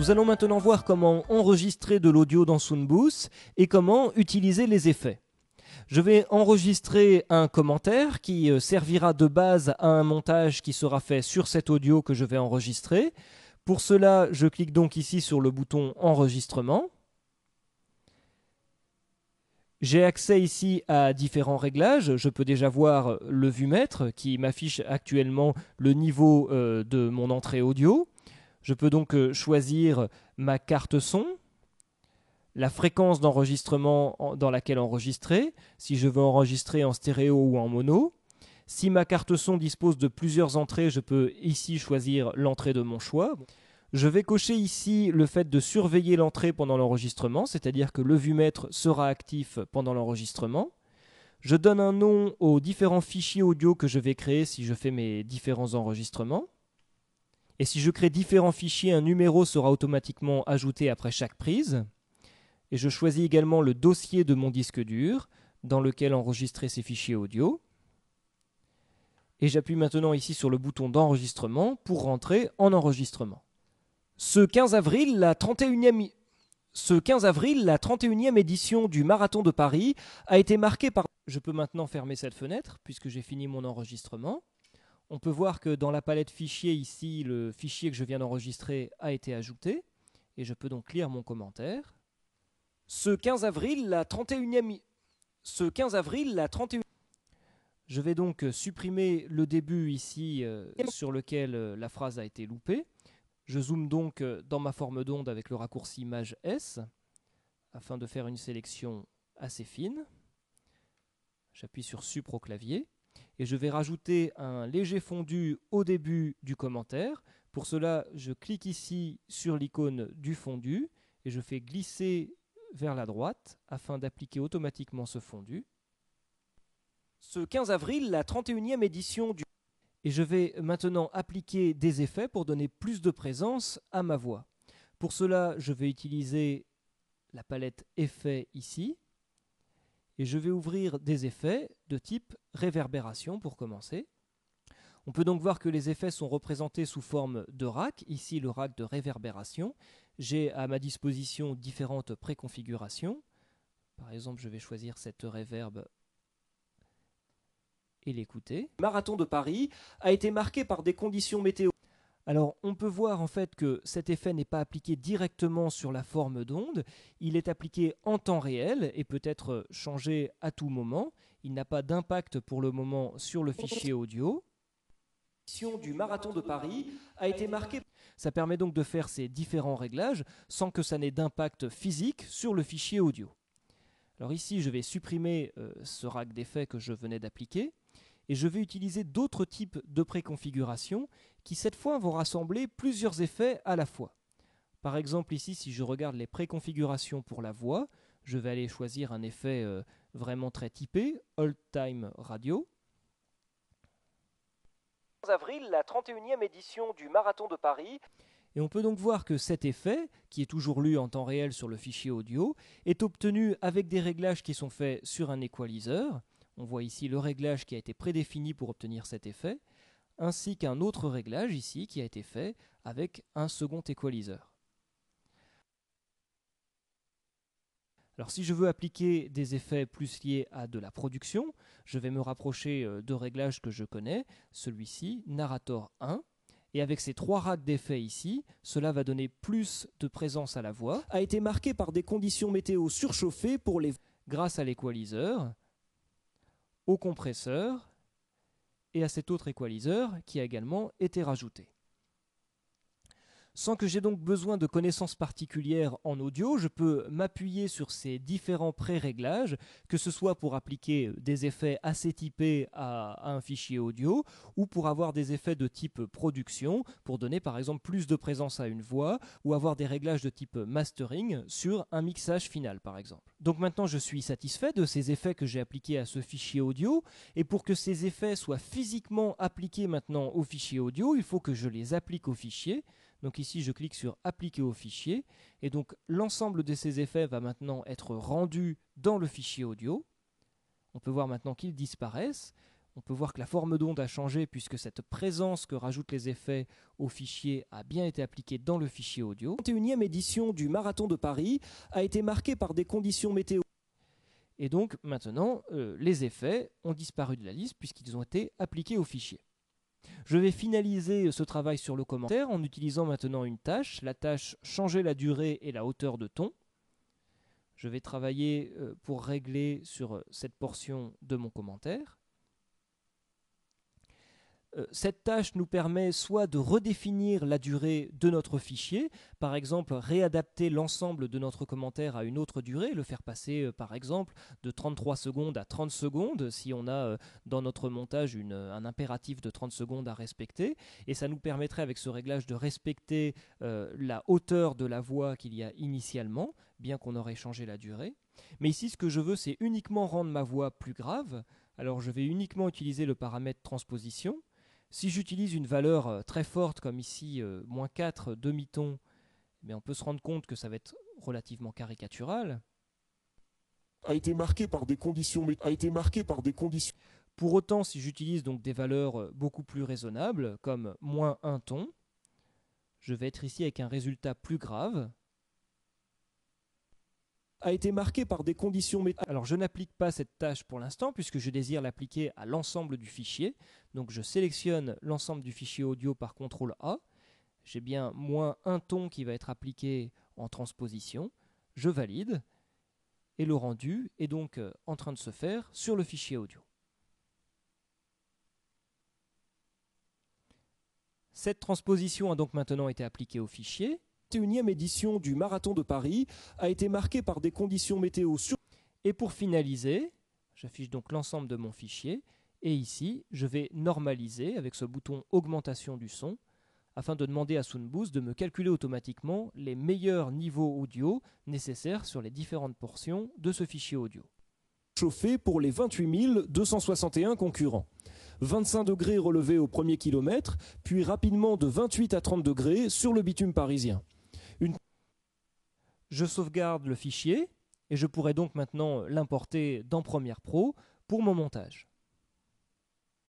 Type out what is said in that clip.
Nous allons maintenant voir comment enregistrer de l'audio dans Soundbooth et comment utiliser les effets. Je vais enregistrer un commentaire qui servira de base à un montage qui sera fait sur cet audio que je vais enregistrer. Pour cela, je clique donc ici sur le bouton Enregistrement. J'ai accès ici à différents réglages. Je peux déjà voir le vumètre qui m'affiche actuellement le niveau de mon entrée audio. Je peux donc choisir ma carte son, la fréquence d'enregistrement dans laquelle enregistrer, si je veux enregistrer en stéréo ou en mono. Si ma carte son dispose de plusieurs entrées, je peux ici choisir l'entrée de mon choix. Je vais cocher ici le fait de surveiller l'entrée pendant l'enregistrement, c'est-à-dire que le vumètre sera actif pendant l'enregistrement. Je donne un nom aux différents fichiers audio que je vais créer si je fais mes différents enregistrements. Et si je crée différents fichiers, un numéro sera automatiquement ajouté après chaque prise. Et je choisis également le dossier de mon disque dur dans lequel enregistrer ces fichiers audio. Et j'appuie maintenant ici sur le bouton d'enregistrement pour rentrer en enregistrement. Ce 15 avril, la 31e édition du Marathon de Paris a été marquée par... Je peux maintenant fermer cette fenêtre puisque j'ai fini mon enregistrement. On peut voir que dans la palette fichiers ici, le fichier que je viens d'enregistrer a été ajouté. Et je peux donc lire mon commentaire. Ce 15 avril, la 31e... Je vais donc supprimer le début ici sur lequel la phrase a été loupée. Je zoome donc dans ma forme d'onde avec le raccourci Maj S afin de faire une sélection assez fine. J'appuie sur Sup au clavier et je vais rajouter un léger fondu au début du commentaire. Pour cela, je clique ici sur l'icône du fondu et je fais glisser vers la droite afin d'appliquer automatiquement ce fondu. Ce 15 avril, la 31e édition du... Et je vais maintenant appliquer des effets pour donner plus de présence à ma voix. Pour cela, je vais utiliser la palette Effets ici. Et je vais ouvrir des effets de type réverbération pour commencer. On peut donc voir que les effets sont représentés sous forme de rack. Ici, le rack de réverbération. J'ai à ma disposition différentes préconfigurations. Par exemple, je vais choisir cette reverb et l'écouter. Le Marathon de Paris a été marqué par des conditions météo. Alors, on peut voir en fait que cet effet n'est pas appliqué directement sur la forme d'onde, il est appliqué en temps réel et peut être changé à tout moment. Il n'a pas d'impact pour le moment sur le fichier audio. L'édition du Marathon de Paris a été marquée. Ça permet donc de faire ces différents réglages sans que ça n'ait d'impact physique sur le fichier audio. Alors ici, je vais supprimer ce rack d'effets que je venais d'appliquer. Et je vais utiliser d'autres types de préconfigurations qui cette fois vont rassembler plusieurs effets à la fois. Par exemple ici, si je regarde les préconfigurations pour la voix, je vais aller choisir un effet vraiment très typé, Old Time Radio. 15 avril, la 31e édition du Marathon de Paris. Et on peut donc voir que cet effet, qui est toujours lu en temps réel sur le fichier audio, est obtenu avec des réglages qui sont faits sur un équaliseur. On voit ici le réglage qui a été prédéfini pour obtenir cet effet, ainsi qu'un autre réglage ici qui a été fait avec un second équaliseur. Alors si je veux appliquer des effets plus liés à de la production, je vais me rapprocher de réglages que je connais, celui-ci, Narrator 1, et avec ces trois racks d'effets ici, cela va donner plus de présence à la voix, a été marqué par des conditions météo surchauffées pour les... grâce à l'équaliseur, au compresseur et à cet autre équaliseur qui a également été rajouté. Sans que j'ai donc besoin de connaissances particulières en audio, je peux m'appuyer sur ces différents pré-réglages, que ce soit pour appliquer des effets assez typés à un fichier audio, ou pour avoir des effets de type production, pour donner par exemple plus de présence à une voix, ou avoir des réglages de type mastering sur un mixage final par exemple. Donc maintenant je suis satisfait de ces effets que j'ai appliqués à ce fichier audio, et pour que ces effets soient physiquement appliqués maintenant au fichier audio, il faut que je les applique au fichier. Donc ici, je clique sur Appliquer au fichier. Et donc, l'ensemble de ces effets va maintenant être rendu dans le fichier audio. On peut voir maintenant qu'ils disparaissent. On peut voir que la forme d'onde a changé puisque cette présence que rajoutent les effets au fichier a bien été appliquée dans le fichier audio. La 21e édition du Marathon de Paris a été marquée par des conditions météo. Et donc maintenant, les effets ont disparu de la liste puisqu'ils ont été appliqués au fichier. Je vais finaliser ce travail sur le commentaire en utilisant maintenant une tâche, la tâche changer la durée et la hauteur de ton. Je vais travailler pour régler sur cette portion de mon commentaire. Cette tâche nous permet soit de redéfinir la durée de notre fichier, par exemple réadapter l'ensemble de notre commentaire à une autre durée, le faire passer par exemple de 33 secondes à 30 secondes si on a dans notre montage un impératif de 30 secondes à respecter, et ça nous permettrait avec ce réglage de respecter la hauteur de la voix qu'il y a initialement, bien qu'on aurait changé la durée. Mais ici ce que je veux c'est uniquement rendre ma voix plus grave, alors je vais uniquement utiliser le paramètre transposition. Si j'utilise une valeur très forte comme ici, -4 demi-ton, on peut se rendre compte que ça va être relativement caricatural. A été marqué par des conditions. Pour autant, si j'utilise donc des valeurs beaucoup plus raisonnables, comme -1 ton, je vais être ici avec un résultat plus grave. A été marqué par des conditions. Alors je n'applique pas cette tâche pour l'instant puisque je désire l'appliquer à l'ensemble du fichier. Donc je sélectionne l'ensemble du fichier audio par CTRL A. J'ai bien -1 ton qui va être appliqué en transposition. Je valide et le rendu est donc en train de se faire sur le fichier audio. Cette transposition a donc maintenant été appliquée au fichier. La 21e édition du Marathon de Paris a été marquée par des conditions météo. Et pour finaliser, j'affiche donc l'ensemble de mon fichier et ici je vais normaliser avec ce bouton augmentation du son afin de demander à Soundboost de me calculer automatiquement les meilleurs niveaux audio nécessaires sur les différentes portions de ce fichier audio. Chauffé pour les 28 261 concurrents. 25 degrés relevés au premier kilomètre, puis rapidement de 28 à 30 degrés sur le bitume parisien. Je sauvegarde le fichier et je pourrai donc maintenant l'importer dans Premiere Pro pour mon montage.